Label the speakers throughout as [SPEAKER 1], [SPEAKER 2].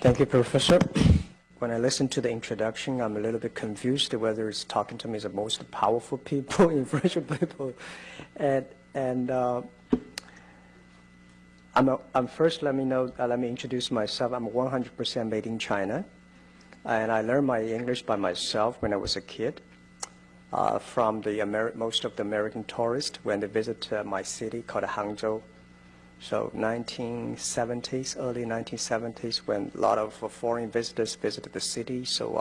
[SPEAKER 1] Thank you, Professor. When I listen to the introduction, I'm a little bit confused whether it's talking to me as the most powerful people, influential people. First, let me introduce myself. I'm 100% made in China. And I learned my English by myself when I was a kid from most of the American tourists when they visit my city called Hangzhou. So 1970s, early 1970s, when a lot of foreign visitors visited the city. So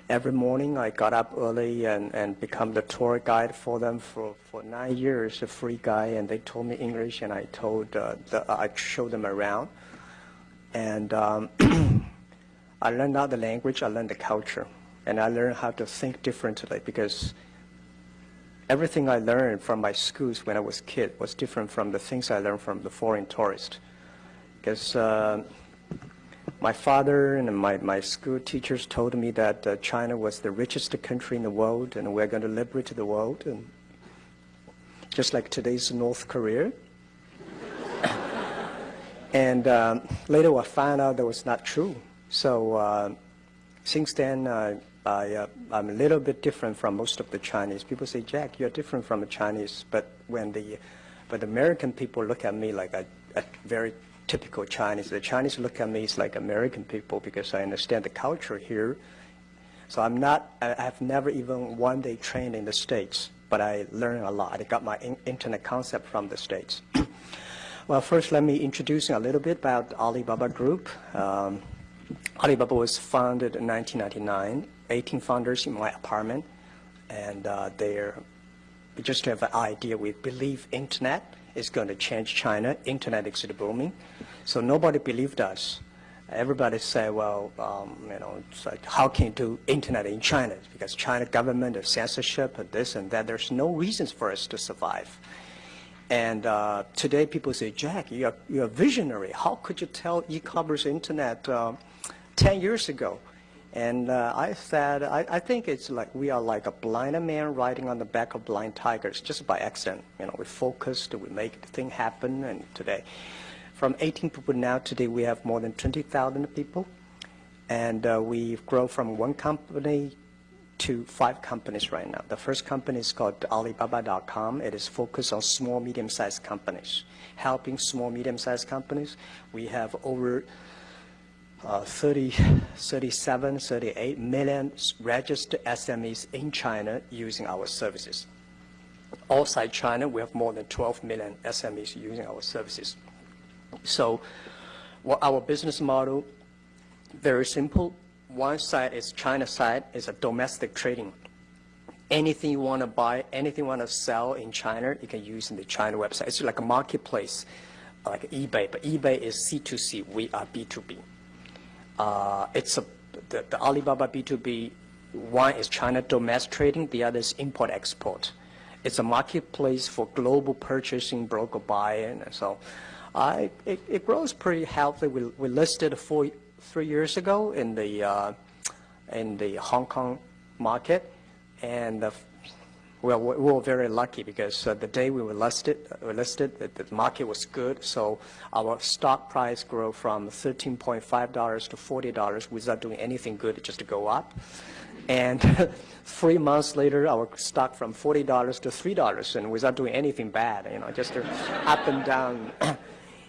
[SPEAKER 1] every morning I got up early and become the tour guide for them for 9 years, a free guy. And they told me English, and I showed them around. And I learned not the language, I learned the culture. And I learned how to think differently because everything I learned from my schools when I was a kid was different from the things I learned from the foreign tourists. Because my father and my school teachers told me that China was the richest country in the world and we're going to liberate the world. And just like today's North Korea. And later I found out that was not true. So since then, I'm a little bit different from most of the Chinese. People say, Jack, you're different from the Chinese. But but American people look at me like a very typical Chinese. The Chinese look at me as like American people because I understand the culture here. So I have never even one day trained in the States, but I learned a lot. I got my internet concept from the States. Well, first let me introduce you a little bit about Alibaba Group. Alibaba was founded in 1999, 18 founders in my apartment, and just to have an idea, we believe internet is going to change China. Internet is booming, so nobody believed us. Everybody said, well, it's like, how can you do internet in China? Because China government, the censorship, and this and that, there's no reasons for us to survive. And today people say, Jack, you're a visionary. How could you tell e-commerce internet 10 years ago? And I said, I think it's like we are like a blind man riding on the back of blind tigers just by accident. We focused, we make the thing happen. And today, from 18 people now, today we have more than 20,000 people. And we've grown from one company to 5 companies right now. The first company is called Alibaba.com. It is focused on small, medium-sized companies, helping small, medium-sized companies. We have over 37, 38 million registered SMEs in China using our services. Outside China, we have more than 12 million SMEs using our services. So our business model, very simple. One side is China side, is a domestic trading. Anything you want to buy, anything you want to sell in China, you can use in the China website. It's like a marketplace, like eBay, but eBay is C2C, we are B2B. The Alibaba B2B, one is China domestic trading, the other is import-export. It's a marketplace for global purchasing, broker buying, and so it grows pretty healthy. We listed 3 years ago in the Hong Kong market, and we were very lucky because the day we were listed, the market was good. So our stock price grew from $13.5 to $40 without doing anything good, just to go up. And 3 months later, our stock from $40 to $3, and without doing anything bad, just up and down.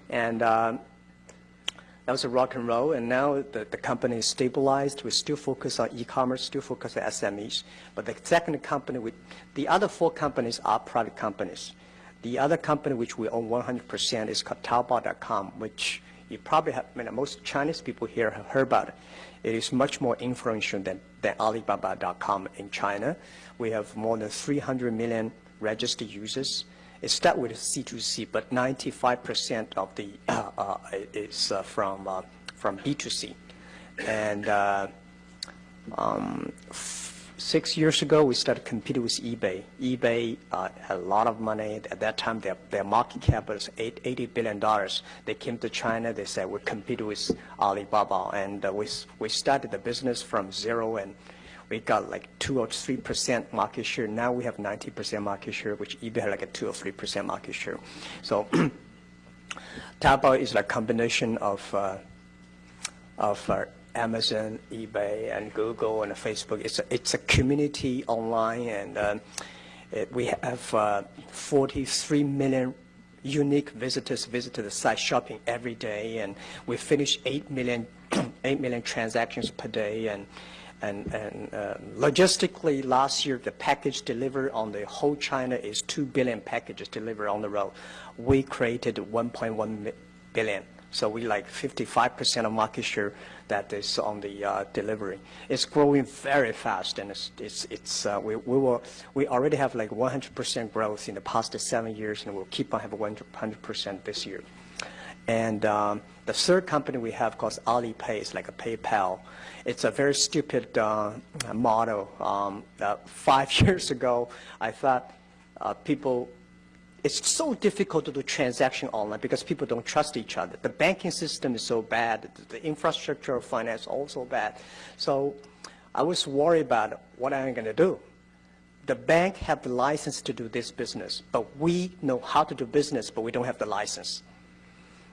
[SPEAKER 1] And that was a rock and roll, and now the company is stabilized. We still focus on e-commerce, still focus on SMEs. But the second company, the other 4 companies are private companies. The other company which we own 100% is called Taobao.com, which you probably have, most Chinese people here have heard about it. It is much more influential than Alibaba.com in China. We have more than 300 million registered users. It starts with C2C, but 95% of the is from B2C. And 6 years ago, we started competing with eBay. eBay had a lot of money. At that time, their market cap was $80 billion. They came to China. They said, we'll compete with Alibaba. And we started the business from zero, and we got like 2 or 3% market share. Now we have 90% market share, which eBay had like a 2 or 3% market share. So Taobao is like a combination of of Amazon, eBay, and Google and Facebook. It's a community online, and we have 43 million unique visitors visit the site shopping every day, and we finish 8 million transactions per day, and logistically last year the package delivered on the whole China is 2 billion packages delivered on the road. We created 1.1 billion. So we like 55% of market share that is on the delivery. It's growing very fast, and we already have like 100% growth in the past 7 years, and we'll keep on having 100% this year. And the third company we have called Alipay is like a PayPal. It's a very stupid model. 5 years ago, I thought it's so difficult to do transaction online because people don't trust each other. The banking system is so bad. The infrastructure of finance also bad. So I was worried about what I'm going to do. The bank have the license to do this business, but we know how to do business, but we don't have the license.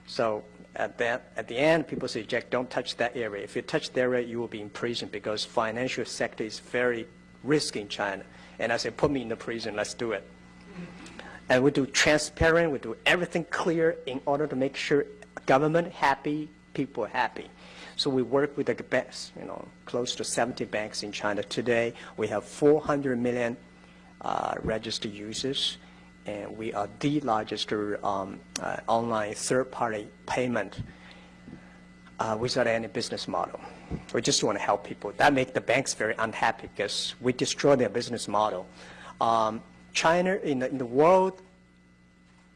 [SPEAKER 1] So at the end, people say, Jack, don't touch that area. If you touch that area, you will be in prison because financial sector is very risky in China. And I said, put me in the prison, let's do it. And we do transparent, we do everything clear in order to make sure government happy, people happy. So we work with the banks, close to 70 banks in China. Today, we have 400 million registered users, and we are the largest online third-party payment without any business model. We just want to help people. That makes the banks very unhappy because we destroy their business model. China, in the world,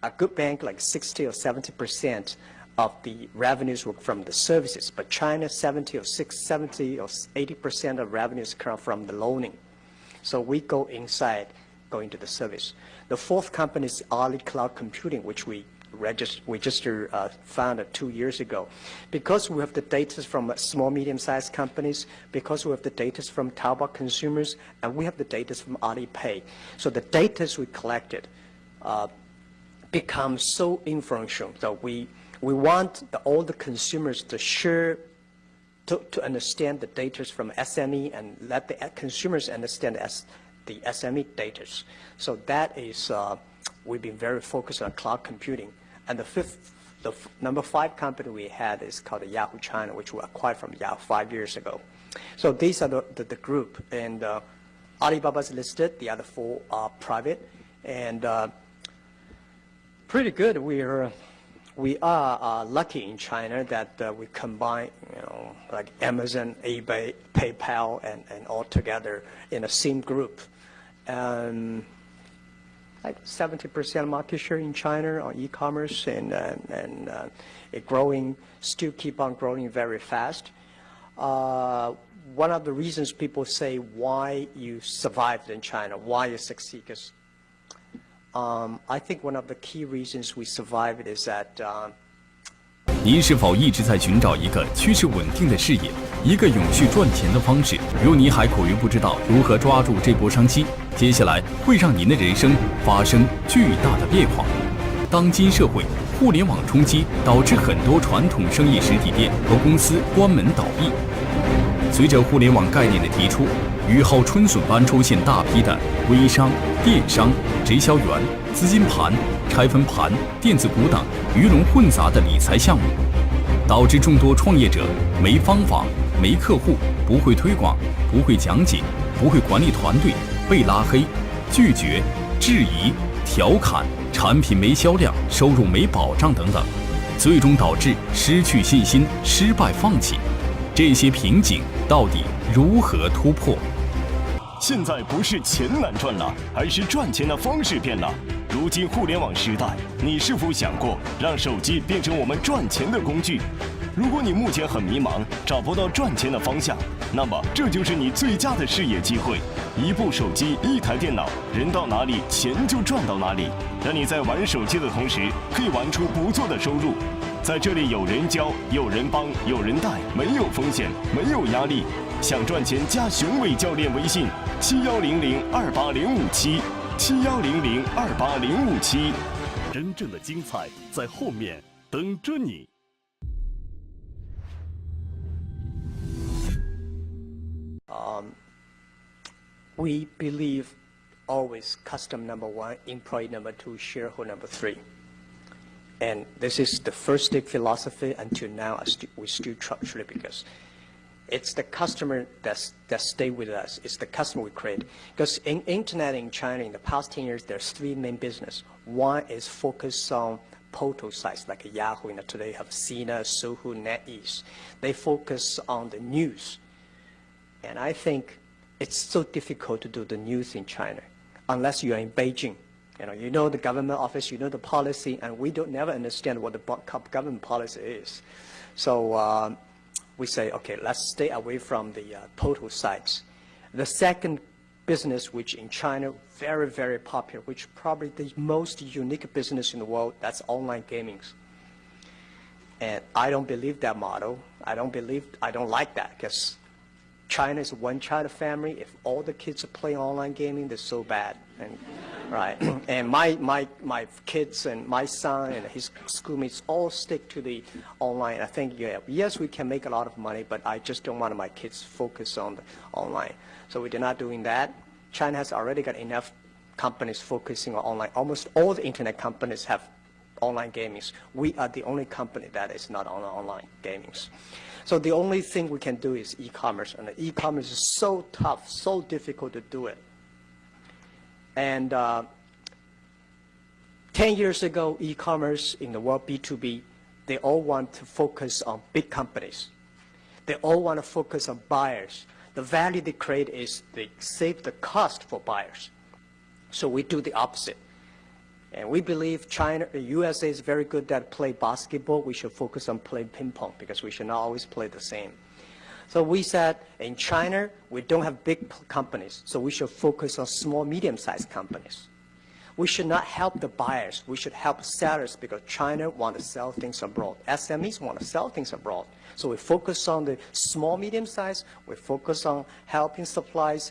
[SPEAKER 1] a good bank like 60 or 70% of the revenues were from the services, but China 70 or 80% of revenues come from the loaning. So we go inside, go into the service. The fourth company is Ali Cloud Computing, which we just founded 2 years ago. Because we have the data from small, medium-sized companies, because we have the data from Taobao consumers, and we have the data from Alipay. So the data we collected becomes so influential. So we want all the consumers to share, to understand the data from SME and let the consumers understand the SME data. So that is, we've been very focused on cloud computing. And the number 5 company we had is called Yahoo China, which we acquired from Yahoo 5 years ago. So these are the group. And Alibaba's listed, the other 4 are private. And pretty good. We are lucky in China that we combine, like Amazon, eBay, PayPal, and all together in a same group. Like 70% market share in China on e-commerce, and it growing, still keep on growing very fast. One of the reasons people say why you survived in China, why you succeed, because I think one of the key reasons we survived is that
[SPEAKER 2] 您是否一直在寻找一个趋势稳定的事业，一个永续赚钱的方式？若您还苦于不知道如何抓住这波商机，接下来会让您的人生发生巨大的变化。当今社会，互联网冲击导致很多传统生意实体店和公司关门倒闭。随着互联网概念的提出，雨后春笋般出现大批的微商、电商、直销员、资金盘、拆分盘、电子股等鱼龙混杂的理财项目，导致众多创业者没方法、没客户、不会推广、不会讲解、不会管理团队，被拉黑、拒绝、质疑、调侃，产品没销量、收入没保障等等，最终导致失去信心、失败放弃。这些瓶颈到底如何突破？
[SPEAKER 3] 现在不是钱难赚了，而是赚钱的方式变了。如今互联网时代，你是否想过让手机变成我们赚钱的工具？如果你目前很迷茫，找不到赚钱的方向，那么这就是你最佳的事业机会。一部手机，一台电脑，人到哪里，钱就赚到哪里。让你在玩手机的同时，可以玩出不错的收入。在这里有人教，有人帮，有人带，没有风险，没有压力。想赚钱加雄伟教练微信71002805777100280557，真正的精彩在后面等着你。
[SPEAKER 1] we believe always customer number one, employee number two, shareholder number three. And this is the first day philosophy until now. We still truly, because it's the customer that stay with us. It's the customer we create. Because in internet in China, in the past 10 years, there's three main business. One is focused on portal sites like Yahoo. Today have Sina, Sohu, NetEase. They focus on the news. And I think it's so difficult to do the news in China unless you're in Beijing. You know the government office, you know the policy, and we don't never understand what the government policy is. So we say, okay, let's stay away from the portal sites. The second business, which in China, very, very popular, which probably the most unique business in the world, that's online gaming. And I don't believe that model. I don't like that, because China is a one-child family. If all the kids are playing online gaming, they're so bad. And, right. And my kids and my son and his schoolmates all stick to the online. I think, yes, we can make a lot of money, but I just don't want my kids focus on the online. So we're not doing that. China has already got enough companies focusing on online. Almost all the internet companies have online gaming. We are the only company that is not on online gaming. So the only thing we can do is e-commerce, and the e-commerce is so tough, so difficult to do it. And 10 years ago, e-commerce in the world, B2B, they all want to focus on big companies. They all want to focus on buyers. The value they create is they save the cost for buyers. So we do the opposite. And we believe China, the USA is very good at play basketball. We should focus on playing ping pong, because we should not always play the same. So we said in China, we don't have big companies, so we should focus on small, medium-sized companies. We should not help the buyers. We should help sellers, because China wants to sell things abroad. SMEs want to sell things abroad. So we focus on the small, medium-sized. We focus on helping supplies.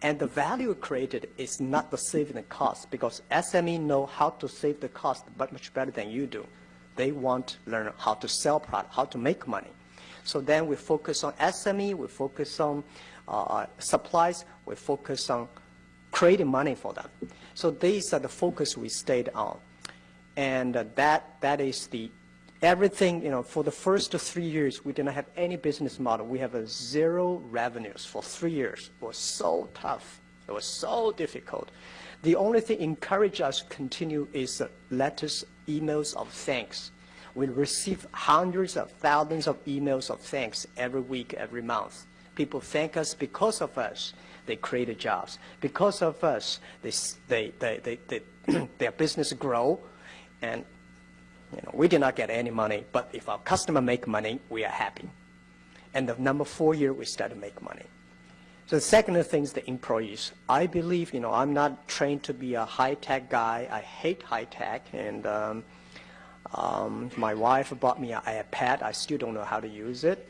[SPEAKER 1] And the value created is not the saving the cost, because SME know how to save the cost much better than you do. They want to learn how to sell product, how to make money. So then we focus on SME, we focus on supplies, we focus on creating money for them. So these are the focus we stayed on. And that is the everything, for the first 3 years, we did not have any business model. We have zero revenues for 3 years. It was so tough. It was so difficult. The only thing encouraged us to continue is letters, emails of thanks. We receive hundreds of thousands of emails of thanks every week, every month. People thank us because of us. They created jobs. Because of us, their business grow. And we did not get any money, but if our customer make money, we are happy. And the number 4 year, we started to make money. So the second thing is the employees. I believe, I'm not trained to be a high-tech guy. I hate high-tech. And my wife bought me an iPad. I still don't know how to use it.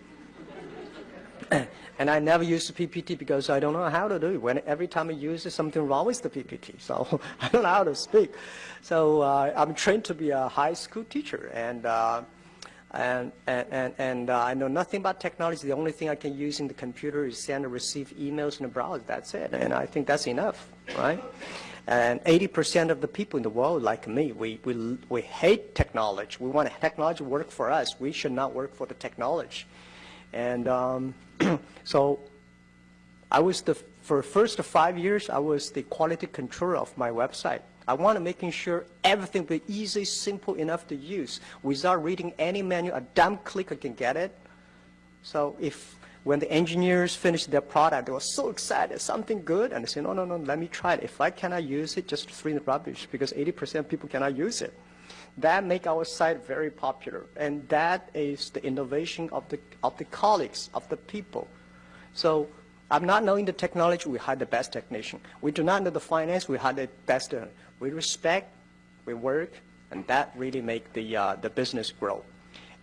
[SPEAKER 1] And I never use the PPT because I don't know how to do it. Every time I use it, something wrong with the PPT. So I don't know how to speak. So I'm trained to be a high school teacher, and I know nothing about technology. The only thing I can use in the computer is send and receive emails and browse. That's it, and I think that's enough, right? And 80% of the people in the world, like me, we hate technology. We want technology to work for us. We should not work for the technology. And so I was for the first 5 years, I was the quality controller of my website. I want to making sure everything be easy, simple enough to use without reading any manual. A dumb clicker can get it. So when the engineers finished their product, they were so excited, something good, and they said, no, let me try it. If I cannot use it, just throw it in the rubbish, because 80% of people cannot use it. That make our site very popular, and that is the innovation of the colleagues, of the people. So I'm not knowing the technology, we hire the best technician. We do not know the finance, we hire the best. We respect, we work, and that really make the business grow.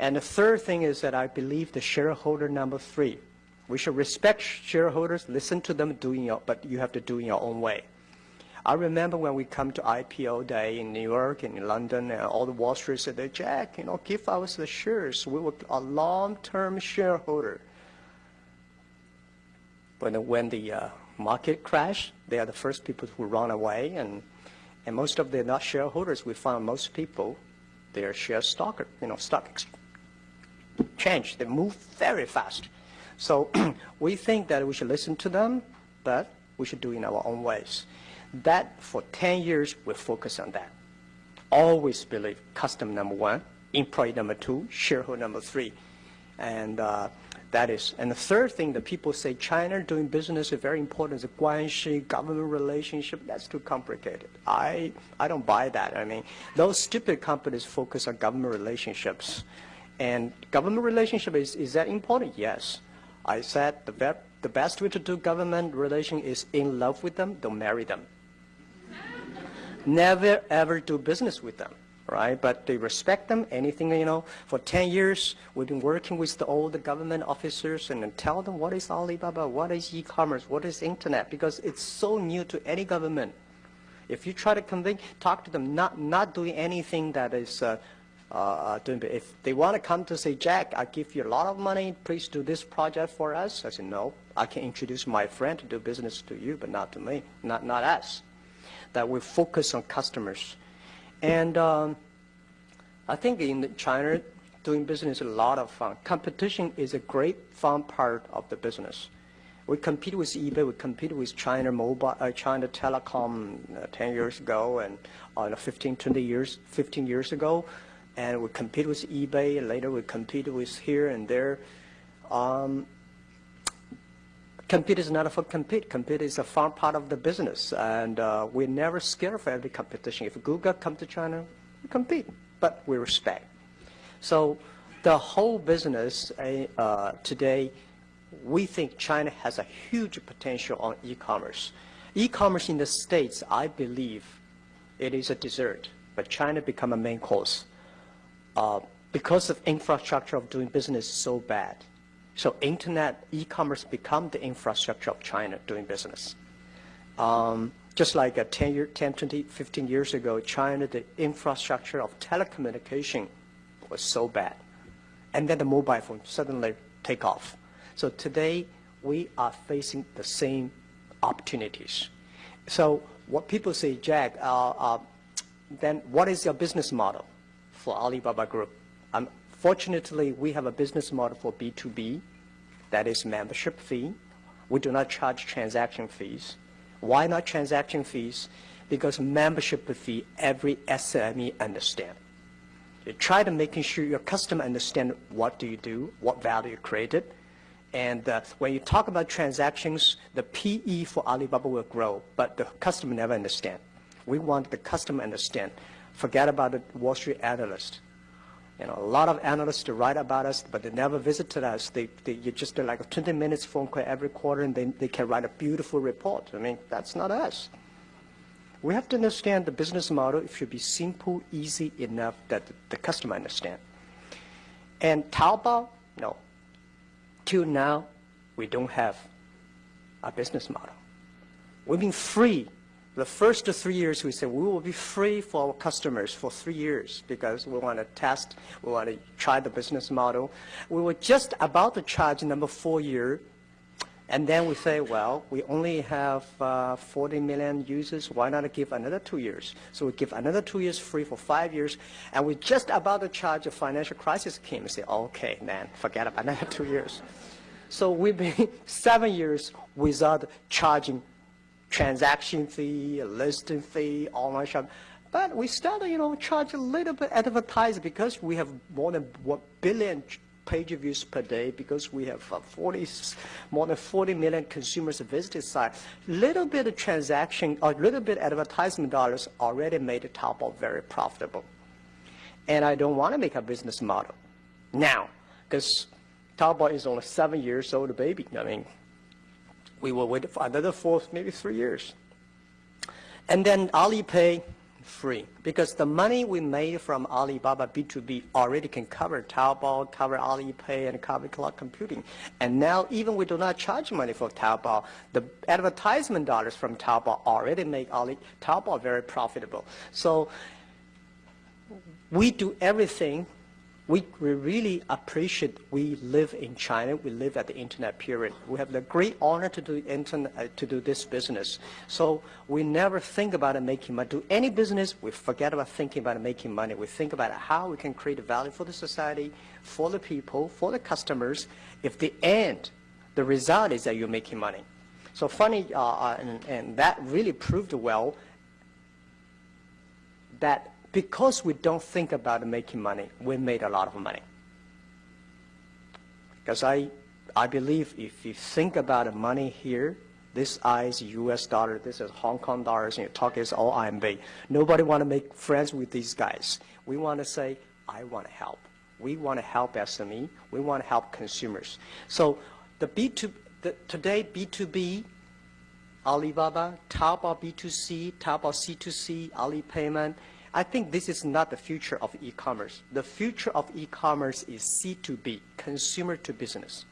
[SPEAKER 1] And the third thing is that I believe the shareholder number 3. We should respect shareholders, listen to them, but you have to do it in your own way. I remember when we come to IPO day in New York and in London, and all the Wall Street said, Jack, give us the shares. We were a long-term shareholder. when the market crashed, they are the first people who run away, and most of the not shareholders, we found most people, they are share stock exchange. They move very fast. So we think that we should listen to them, but we should do it in our own ways. That for 10 years, we focus on that. Always believe customer number one, employee number two, shareholder number three. And that is. And the third thing that people say, China doing business is very important, is the guanxi, government relationship. That's too complicated. I don't buy that. I mean, those stupid companies focus on government relationships. And government relationship, is that important? Yes. I said the best way to do government relation is in love with them, don't marry them. Never ever do business with them, right? But they respect them, anything, for 10 years, we've been working with all the government officers and then tell them what is Alibaba, what is e-commerce, what is internet, because it's so new to any government. If you try to talk to them, not doing anything that is if they want to come to say, Jack, I give you a lot of money, please do this project for us. I said, no, I can introduce my friend to do business to you, but not to me, not us. That we focus on customers. And I think in China, doing business is a lot of fun. Competition is a great fun part of the business. We compete with eBay, we compete with China Telecom 10 years ago, and 15 years ago. And we compete with eBay, and later we compete with here and there. Compete is not for compete. Compete is a fun part of the business, and we're never scared of every competition. If Google come to China, we compete, but we respect. So the whole business today, we think China has a huge potential on e-commerce. E-commerce in the States, I believe, it is a dessert, but China become a main course because of infrastructure of doing business so bad. So internet, e-commerce become the infrastructure of China doing business. Just like 10, 20, 15 years ago, China, the infrastructure of telecommunication was so bad. And then the mobile phone suddenly take off. So today, we are facing the same opportunities. So what people say, Jack, then what is your business model for Alibaba Group? Fortunately, we have a business model for B2B, that is membership fee. We do not charge transaction fees. Why not transaction fees? Because membership fee, every SME understand. You try to making sure your customer understand what do you do, what value you created. And when you talk about transactions, the PE for Alibaba will grow, but the customer never understand. We want the customer understand. Forget about the Wall Street analyst. A lot of analysts to write about us, but they never visited us. You just do like a 20 minutes phone call every quarter, and they can write a beautiful report. I mean, that's not us. We have to understand the business model. It should be simple, easy enough that the customer understand. And Taobao, no. Till now, we don't have a business model. We've been free. The first 3 years, we said we will be free for our customers for 3 years because we want to test, we want to try the business model. We were just about to charge number 4 year, and then we say, well, we only have 40 million users. Why not give another 2 years? So we give another 2 years free for 5 years, and we're just about to charge a financial crisis came and say, okay, man, forget about another 2 years. So we've been 7 years without charging transaction fee, listing fee, online shop. But we started, charge a little bit advertising because we have more than 1 billion page views per day, because we have more than 40 million consumers visited site. Little bit of transaction or little bit advertisement dollars already made Taobao very profitable. And I don't want to make a business model now, because Taobao is only 7 years old baby. I mean, we will wait for another 4, maybe 3 years. And then Alipay, free. Because the money we made from Alibaba B2B already can cover Taobao, cover Alipay, and cover cloud computing. And now even we do not charge money for Taobao, the advertisement dollars from Taobao already make Taobao very profitable. So we do everything we really appreciate we live in China. We live at the internet period. We have the great honor to do internet, to do this business. So we never think about making money. Do any business, we forget about thinking about making money. We think about how we can create value for the society, for the people, for the customers. If the end, the result is that you're making money. So funny, and that really proved well that because we don't think about making money, we made a lot of money. Because I believe if you think about money here, this is US dollar, this is Hong Kong dollars, and you talk is all RMB. Nobody want to make friends with these guys. We want to say, I want to help. We want to help SME. We want to help consumers. So today B2B, Alibaba, Taobao B2C, Taobao C2C, Alipayment, I think this is not the future of e-commerce. The future of e-commerce is C2B, consumer to business.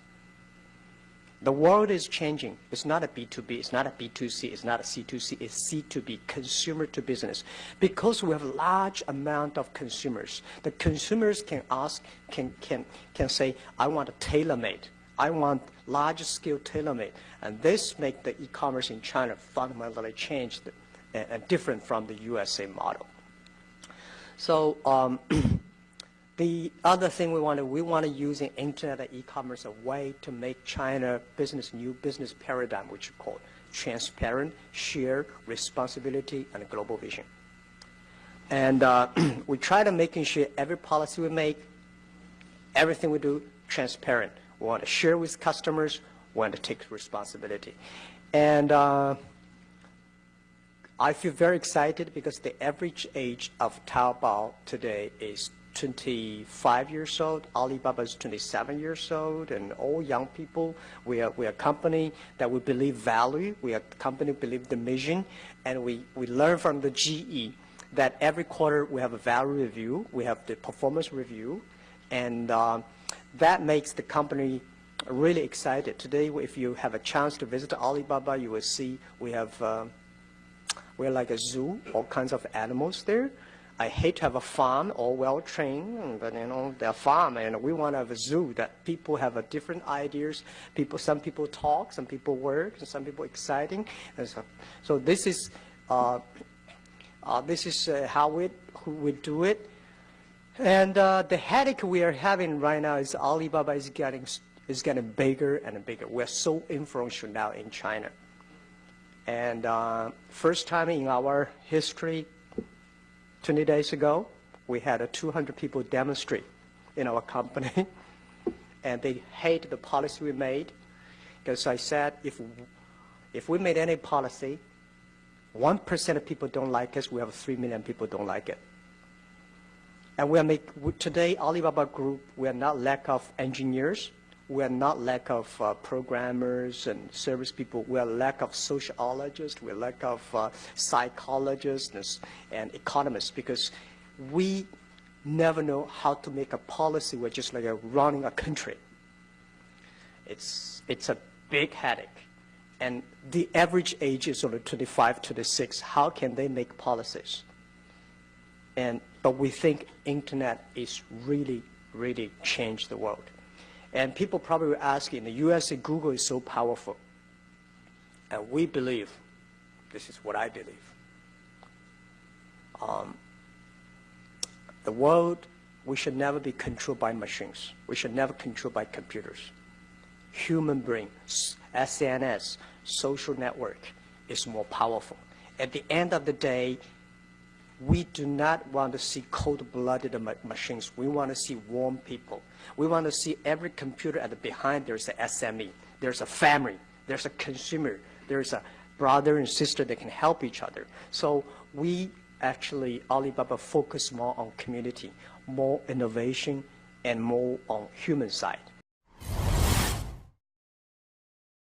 [SPEAKER 1] The world is changing. It's not a B2B, it's not a B2C, it's not a C2C, it's C2B, consumer to business. Because we have a large amount of consumers, the consumers can ask, can say, I want a tailor-made. I want large-scale tailor-made. And this makes the e-commerce in China fundamentally changed and different from the USA model. So the other thing we want to use in internet and e-commerce a way to make China new business paradigm, which we call transparent, shared responsibility, and global vision. And we try to making sure every policy we make, everything we do, transparent. We want to share with customers. We want to take responsibility. And I feel very excited because the average age of Taobao today is 25 years old. Alibaba is 27 years old, and all young people. We are a company that we believe value. We are a company that believe the mission, and we learn from the GE that every quarter we have a value review. We have the performance review, and that makes the company really excited. Today, if you have a chance to visit Alibaba, you will see we're like a zoo, all kinds of animals there. I hate to have a farm, all well-trained, but they're farm, and we want to have a zoo that people have different ideas. Some people talk, some people work, and some people exciting. And so this is how we do it. And the headache we are having right now is Alibaba is getting bigger and bigger. We're so influential now in China. And first time in our history, 20 days ago, we had 200 people demonstrate in our company. And they hate the policy we made. Because I said, if we made any policy, 1% of people don't like us, we have 3 million people don't like it. And today, Alibaba Group, we are not lack of engineers. We are not lack of programmers and service people. We are lack of sociologists. We are lack of psychologists and economists because we never know how to make a policy. We're just like running a country. It's a big headache. And the average age is only 25, 26. How can they make policies? But we think internet is really, really changed the world. And people probably will ask, in the US, Google is so powerful. And we believe, this is what I believe. The world, we should never be controlled by machines. We should never controlled by computers. Human brain, SNS, social network is more powerful. At the end of the day, we do not want to see cold-blooded machines. We want to see warm people. We want to see every computer at the behind there's an SME, there's a family, there's a consumer, there's a brother and sister that can help each other. So we actually, Alibaba, focus more on community, more innovation, and more on human side.